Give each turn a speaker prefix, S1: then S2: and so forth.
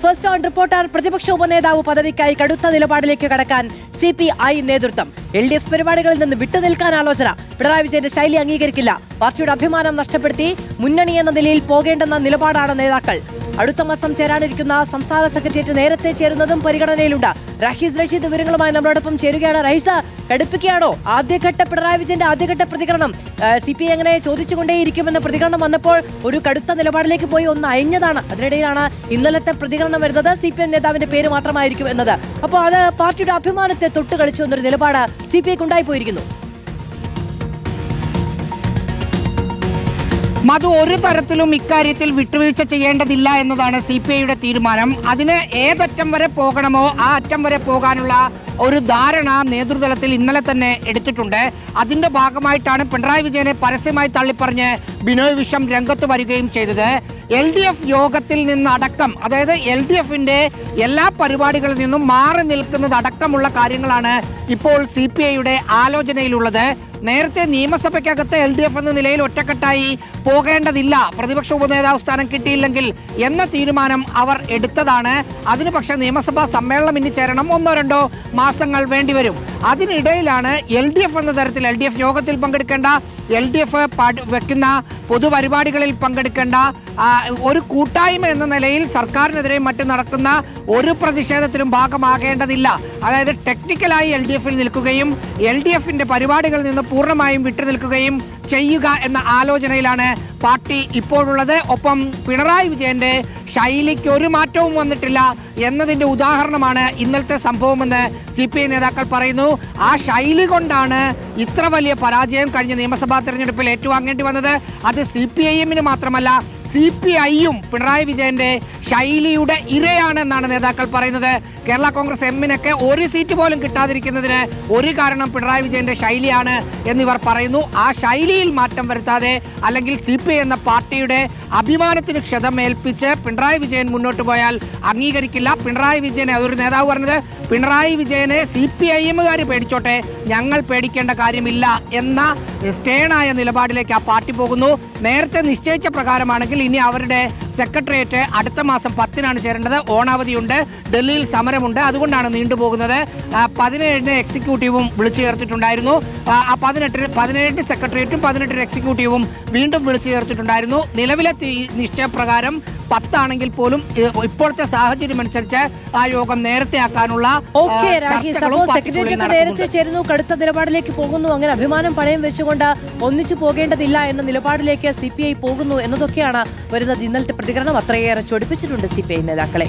S1: First on reporter പ്രതിപക്ഷ ഉപനേതാവ് പദവിക്കായി കടുത്ത നിലപാടിലേക്ക് കടക്കാൻ CPI നേതൃത്വം. LDF പരിപാടികളിൽ നിന്ന് വിട്ടുനിൽക്കാൻ ആലോചന. പിണറായി വിജയന്റെ ശൈലി അംഗീകരിക്കില്ല. പാർട്ടിയുടെ അഭിമാനം നഷ്ടപ്പെടുത്തി മുന്നണി എന്ന നിലയിൽ പോകേണ്ടെന്ന നിലപാടാണ് നേതാക്കൾ. അടുത്ത മാസം ചേരാനിരിക്കുന്ന സംസ്ഥാന സെക്രട്ടേറിയറ്റ് നേരത്തെ ചേരുന്നതും പരിഗണനയിലുണ്ട്. റഹീസ് റഷീദ് വിവരങ്ങളുമായി നമ്മളോടൊപ്പം ചേരുകയാണ്. റഹീസ്, കടുപ്പിക്കുകയാണോ ആദ്യഘട്ട പിണറായി വിജയന്റെ ആദ്യഘട്ട പ്രതികരണം? CPI എങ്ങനെ ചോദിച്ചുകൊണ്ടേയിരിക്കുമെന്ന പ്രതികരണം വന്നപ്പോൾ ഒരു കടുത്ത നിലപാടിലേക്ക് പോയി ഒന്ന് അയഞ്ഞതാണ്. അതിനിടയിലാണ് ഇന്നലത്തെ പ്രതികരണം വരുന്നത് CPM നേതാവിന്റെ പേര് മാത്രമായിരിക്കും എന്നത്. അപ്പോൾ അത് പാർട്ടിയുടെ അഭിമാനത്തെ തൊട്ട് കളിച്ചു എന്നൊരു നിലപാട് CPIക്ക് ഉണ്ടായിപ്പോയിരിക്കുന്നു.
S2: മധു, ഒരു തരത്തിലും ഇക്കാര്യത്തിൽ വിട്ടുവീഴ്ച ചെയ്യേണ്ടതില്ല എന്നതാണ് CPIയുടെ തീരുമാനം. അതിന് ഏതറ്റം വരെ പോകണമോ ആ അറ്റം വരെ പോകാനുള്ള ഒരു ധാരണ നേതൃതലത്തിൽ ഇന്നലെ തന്നെ എടുത്തിട്ടുണ്ട്. അതിന്റെ ഭാഗമായിട്ടാണ് പിണറായി വിജയനെ പരസ്യമായി തള്ളിപ്പറഞ്ഞ് ബിനോയ് വിശ്വം രംഗത്ത് വരികയും ചെയ്തത്. LDF യോഗത്തിൽ നിന്നടക്കം, അതായത് LDFന്റെ എല്ലാ പരിപാടികളിൽ നിന്നും മാറി നിൽക്കുന്നതടക്കമുള്ള കാര്യങ്ങളാണ് ഇപ്പോൾ CPIയുടെ ആലോചനയിലുള്ളത്. നേരത്തെ നിയമസഭയ്ക്കകത്ത് LDF എന്ന നിലയിൽ ഒറ്റക്കെട്ടായി പോകേണ്ടതില്ല, പ്രതിപക്ഷ ഉപനേതാവ് സ്ഥാനം കിട്ടിയില്ലെങ്കിൽ എന്ന തീരുമാനം അവർ എടുത്തതാണ്. അതിന് പക്ഷേ നിയമസഭാ സമ്മേളനം ഇനി ചേരണം, 1-2 മാസങ്ങൾ വേണ്ടിവരും. അതിനിടയിലാണ് LDF എന്ന തരത്തിൽ LDF യോഗത്തിൽ പങ്കെടുക്കേണ്ട, LDF വെക്കുന്ന പൊതുപരിപാടികളിൽ പങ്കെടുക്കേണ്ട, ഒരു കൂട്ടായ്മ എന്ന നിലയിൽ സർക്കാരിനെതിരെ മറ്റും നടക്കുന്ന ഒരു പ്രതിഷേധത്തിലും ഭാഗമാകേണ്ടതില്ല. അതായത് ടെക്നിക്കലായി LDFൽ നിൽക്കുകയും LDFന്റെ പരിപാടികളിൽ നിന്ന് പൂർണ്ണമായും വിട്ടുനിൽക്കുകയും ചെയ്യുക എന്ന ആലോചനയിലാണ് പാർട്ടി ഇപ്പോഴുള്ളത്. ഒപ്പം പിണറായി വിജയന്റെ ശൈലിക്ക് ഒരു മാറ്റവും വന്നിട്ടില്ല എന്നതിന്റെ ഉദാഹരണമാണ് ഇന്നലത്തെ സംഭവമെന്ന് CPI നേതാക്കൾ പറയുന്നു. ആ ശൈലി കൊണ്ടാണ് ഇത്ര വലിയ പരാജയം കഴിഞ്ഞ നിയമസഭാ തെരഞ്ഞെടുപ്പിൽ ഏറ്റുവാങ്ങേണ്ടി വന്നത്. അത് CPIഎമ്മിന് മാത്രമല്ല, CPIയും പിണറായി വിജയന്റെ ശൈലിയുടെ ഇരയാണെന്നാണ് നേതാക്കൾ പറയുന്നത്. കേരള കോൺഗ്രസ് എമ്മിനൊക്കെ ഒരു സീറ്റ് പോലും കിട്ടാതിരിക്കുന്നതിന് ഒരു കാരണം പിണറായി വിജയന്റെ ശൈലിയാണ് എന്നിവർ പറയുന്നു. ആ ശൈലിയിൽ മാറ്റം വരുത്താതെ, അല്ലെങ്കിൽ CPI എന്ന പാർട്ടിയുടെ അഭിമാനത്തിന് ക്ഷതമേൽപ്പിച്ച് പിണറായി വിജയൻ മുന്നോട്ട് പോയാൽ അംഗീകരിക്കില്ല. പിണറായി വിജയനെ, അതൊരു നേതാവ് പറഞ്ഞത്, പിണറായി വിജയനെ CPIഎമ്മുകാർ പേടിച്ചോട്ടെ, ഞങ്ങൾ പേടിക്കേണ്ട കാര്യമില്ല എന്ന സ്റ്റേണായ നിലപാടിലേക്ക് ആ പാർട്ടി പോകുന്നു. നേരത്തെ നിശ്ചയിച്ച പ്രകാരമാണെങ്കിൽ ഇനി അവരുടെ സെക്രട്ടേറിയറ്റ് അടുത്ത മാസം 10-നാണ് ചേരേണ്ടത്. ഓണാവധിയുണ്ട്, ഡൽഹിയിൽ സമരമുണ്ട്, അതുകൊണ്ടാണ് നീണ്ടുപോകുന്നത്. 17-ന് എക്സിക്യൂട്ടീവും വിളിച്ചു ചേർത്തിട്ടുണ്ടായിരുന്നു. 17 സെക്രട്ടേറിയറ്റും 18 എക്സിക്യൂട്ടീവും വീണ്ടും വിളിച്ചു ചേർത്തിട്ടുണ്ടായിരുന്നു. നിലവിലെ നിശ്ചയപ്രകാരം 10 ആണെങ്കിൽ പോലും ഇപ്പോഴത്തെ സാഹചര്യം അനുസരിച്ച് ആ യോഗം നേരത്തെ ആക്കാനുള്ള
S1: നേരത്തെ ചേരുന്നു, കടുത്ത നിലപാടിലേക്ക് പോകുന്നു, അങ്ങനെ അഭിമാനം പണയം വെച്ചുകൊണ്ട് ഒന്നിച്ചു പോകേണ്ടതില്ല എന്ന നിലപാടിലേക്ക് CPI പോകുന്നു എന്നതൊക്കെയാണ് വരുന്നത്. ഇന്നലത്തെ പ്രതികരണം അത്രയേറെ ചൊടിപ്പിച്ചിട്ടുണ്ട് CPI നേതാക്കളെ.